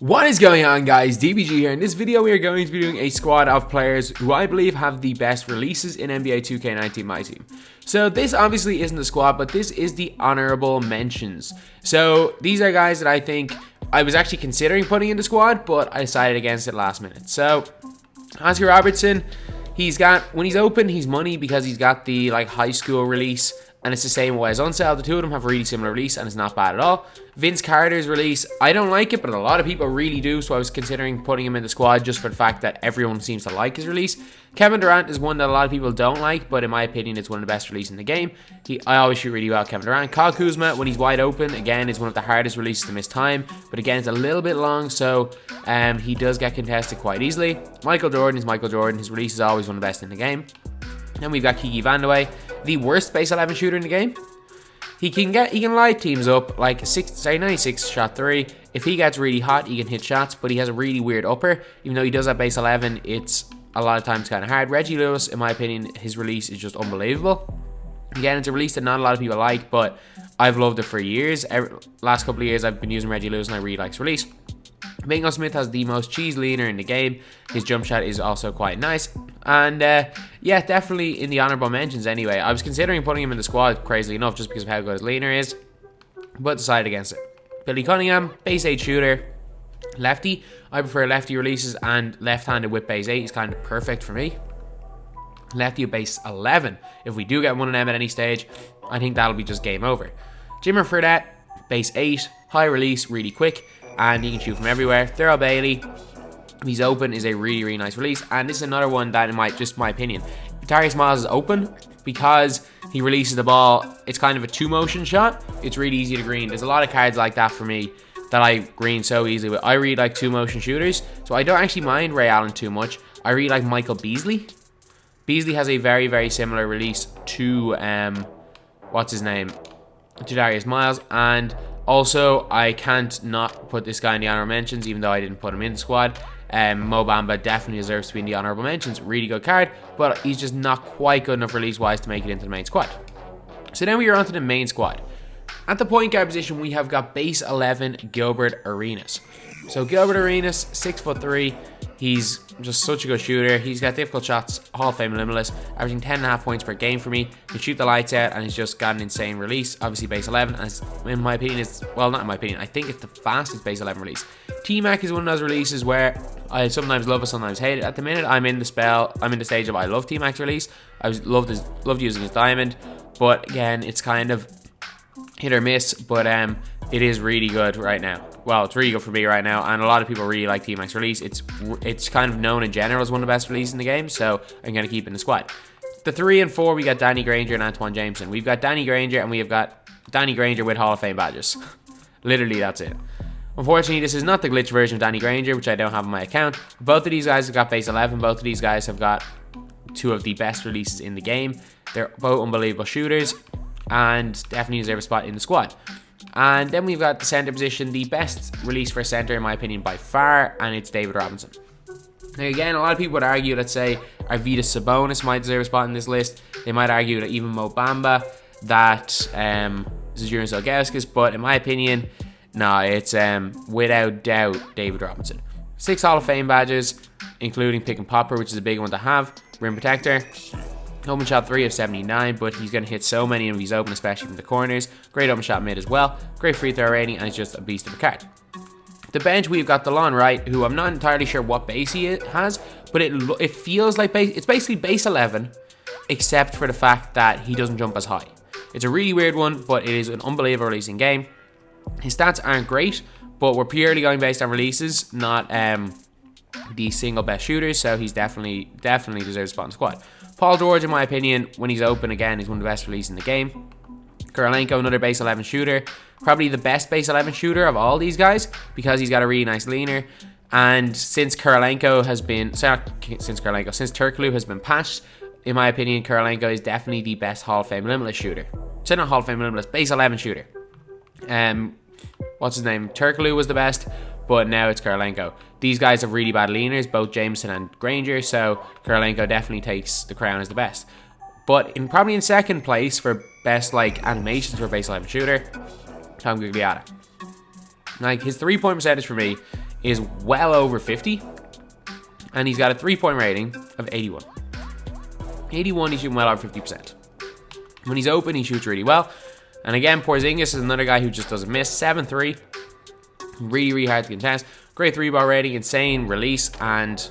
What is going on, guys? DBG here. In this video we are going to be doing a squad of players who I believe have the best releases in NBA 2K19 MyTEAM. So this obviously isn't the squad, but this is the honorable mentions. So these are guys that I think I was actually considering putting in the squad, but I decided against it last minute. So Oscar Robertson, when he's open, he's money because he's got the high school release, and it's the same way as Unsell. The two of them have a really similar release, and it's not bad at all. Vince Carter's release, I don't like it, but a lot of people really do, so I was considering putting him in the squad just for the fact that everyone seems to like his release. Kevin Durant is one that a lot of people don't like, but in my opinion, it's one of the best releases in the game. I always shoot really well, Kevin Durant. Kyle Kuzma, when he's wide open, again, is one of the hardest releases to miss time, but again, it's a little bit long, so he does get contested quite easily. Michael Jordan is Michael Jordan. His release is always one of the best in the game. Then we've got Kiki Vandeweghe, the worst base 11 shooter in the game. He can light teams up like 96 shot 3. If he gets really hot, he can hit shots, but he has a really weird upper. Even though he does have base 11, it's a lot of times kind of hard. Reggie Lewis, in my opinion, his release is just unbelievable. Again, it's a release that not a lot of people like, but I've loved it for years. Last couple of years, I've been using Reggie Lewis, and I really like his release. Bingo Smith has the most cheese leaner in the game. His jump shot is also quite nice. And yeah, definitely in the honorable mentions anyway. I was considering putting him in the squad, crazily enough, just because of how good his leaner is, but decided against it. Billy Cunningham, base 8 shooter, lefty. I prefer lefty releases, and left-handed with base 8 is kind of perfect for me. Lefty with base 11. If we do get one of them at any stage, I think that'll be just game over. Jimmer Fredette, base 8, high release, really quick, and he can shoot from everywhere. Thurl Bailey, he's open, is a really nice release, and this is another one that, in my opinion, Darius Miles is open because he releases the ball. It's kind of a 2-motion shot. It's really easy to green. There's a lot of cards like that for me that I green so easily with. I really like 2-motion shooters, so I don't actually mind Ray Allen too much. I really like Michael Beasley. Beasley has a very similar release to to Darius Miles, and also, I can't not put this guy in the honorable mentions, even though I didn't put him in the squad. Mo Bamba definitely deserves to be in the honorable mentions. Really good card, but he's just not quite good enough release-wise to make it into the main squad. So then we are on to the main squad. At the point guard position, we have got base 11 Gilbert Arenas. So Gilbert Arenas, 6'3". He's just such a good shooter. He's got difficult shots, Hall of Fame minimalist, averaging 10.5 points per game for me. He can shoot the lights out, and he's just got an insane release. Obviously, base 11, as in my opinion, not in my opinion, I think it's the fastest base 11 release. T-Mac is one of those releases where I sometimes love it, sometimes hate it. At the minute, I'm in the stage of I love T-Mac's release. I loved using his diamond, but again, it's kind of hit or miss, but it is really good right now. Well, it's really good for me right now, and a lot of people really like T-Mac's release. It's kind of known in general as one of the best releases in the game, so I'm going to keep it in the squad. The 3 and 4, we got Danny Granger and Antoine Jameson. We've got Danny Granger, and we have got Danny Granger with Hall of Fame badges. Literally, that's it. Unfortunately, this is not the glitch version of Danny Granger, which I don't have on my account. Both of these guys have got base 11. Both of these guys have got 2 of the best releases in the game. They're both unbelievable shooters, and definitely deserve a spot in the squad. And then we've got the center position, the best release for a center in my opinion by far, and it's David Robinson. Now again, a lot of people would argue, let's say, Arvydas Sabonis might deserve a spot in this list. They might argue that even Mo Bamba, that Zydrunas Ilgauskas, but in my opinion, no, it's without doubt David Robinson. 6 Hall of Fame badges, including Pick and Popper, which is a big one to have. Rim protector. Open shot 3 of 79, but he's going to hit so many if he's open, especially from the corners. Great open shot mid as well. Great free throw rating, and it's just a beast of a card. The bench, we've got DeLon Wright, who I'm not entirely sure what base he has, but it feels like it's basically base 11, except for the fact that he doesn't jump as high. It's a really weird one, but it is an unbelievable releasing game. His stats aren't great, but we're purely going based on releases, not the single best shooters, so he's definitely deserves a spot in the squad. Paul George, in my opinion, when he's open again, is one of the best releases in the game. Kirilenko, another base 11 shooter, probably the best base 11 shooter of all these guys because he's got a really nice leaner. And since Turkoglu has been patched, in my opinion, Kirilenko is definitely the best Hall of Fame limitless shooter. So not Hall of Fame limitless, base 11 shooter. What's his name? Turkoglu was the best, but now it's Kirilenko. These guys have really bad leaners, both Jameson and Granger, so Kirilenko definitely takes the crown as the best. But probably in second place for best animations for base 11 shooter, Tom Gugliotta. His 3-point percentage for me is well over 50. And he's got a 3-point rating of 81. 81, he's shooting well over 50%. When he's open, he shoots really well. And again, Porzingis is another guy who just doesn't miss. 7-3. Really, really hard to contest. Great 3-ball rating, insane release, and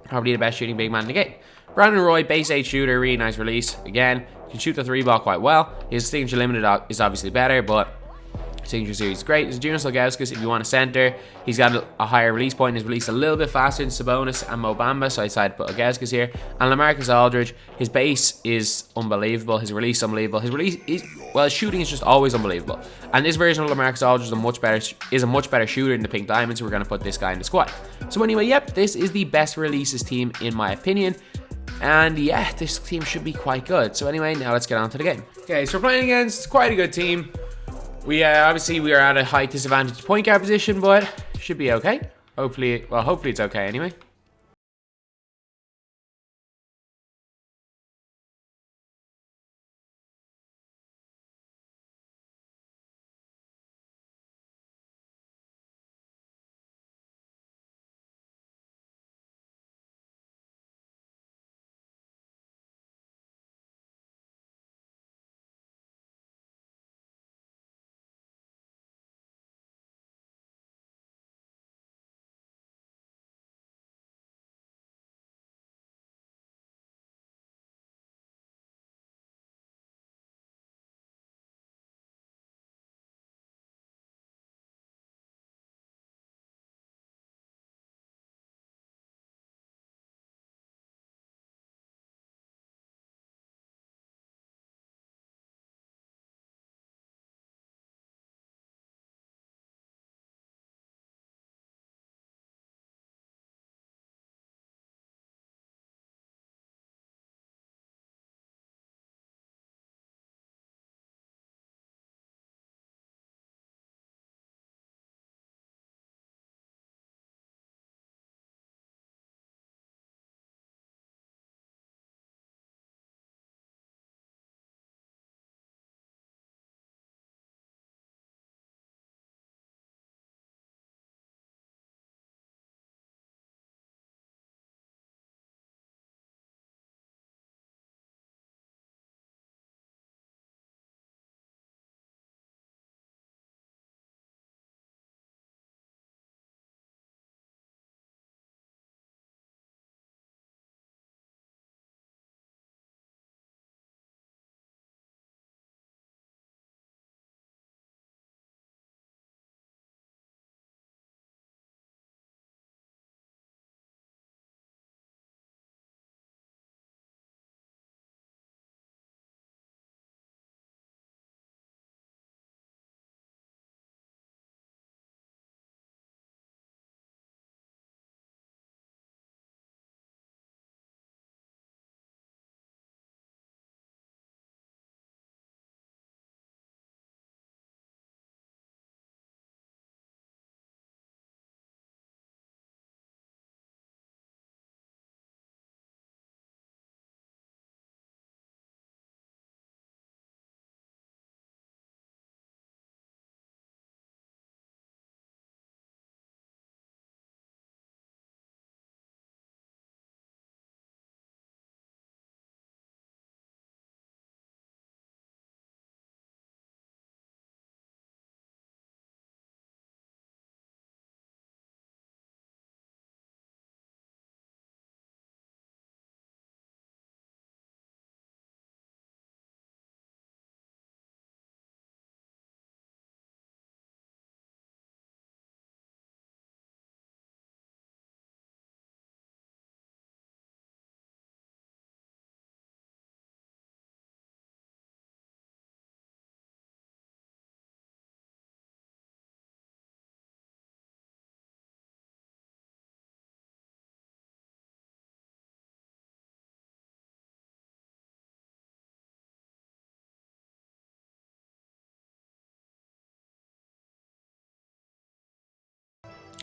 probably the best shooting big man in the game. Brandon Roy, base 8 shooter, really nice release. Again, can shoot the 3-ball quite well. His signature limited is obviously better, but signature series is great. There's Jonas Ilgauskas if you want a center. He's got a higher release point. His release a little bit faster than Sabonis and Mo Bamba, so I decided to put Ilgauskas here. And LaMarcus Aldridge, his base is unbelievable. His release is unbelievable. His release is, well, his shooting is just always unbelievable. And this version of LaMarcus Aldridge is a much better shooter than the Pink Diamonds, so we're going to put this guy in the squad. So anyway, yep, this is the best releases team in my opinion. And yeah, this team should be quite good. So anyway, now let's get on to the game. Okay, so we're playing against quite a good team. We obviously we are at a high disadvantage point guard position, but should be okay. Hopefully it's okay anyway.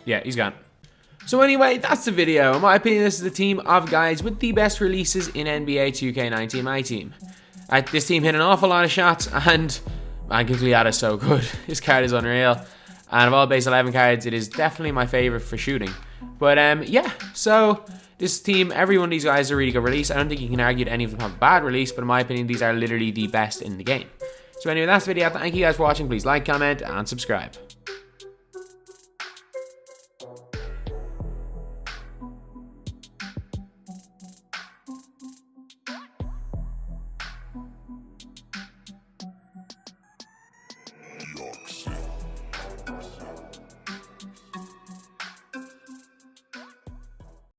Yeah, he's gone. So anyway, that's the video. In my opinion, this is the team of guys with the best releases in NBA 2K19 MyTEAM. This team hit an awful lot of shots, and man, Gigliotta's so good. His card is unreal. And of all base 11 cards, it is definitely my favorite for shooting. But yeah, so this team, every one of these guys is a really good release. I don't think you can argue that any of them have a bad release, but in my opinion, these are literally the best in the game. So anyway, that's the video. Thank you guys for watching. Please like, comment, and subscribe.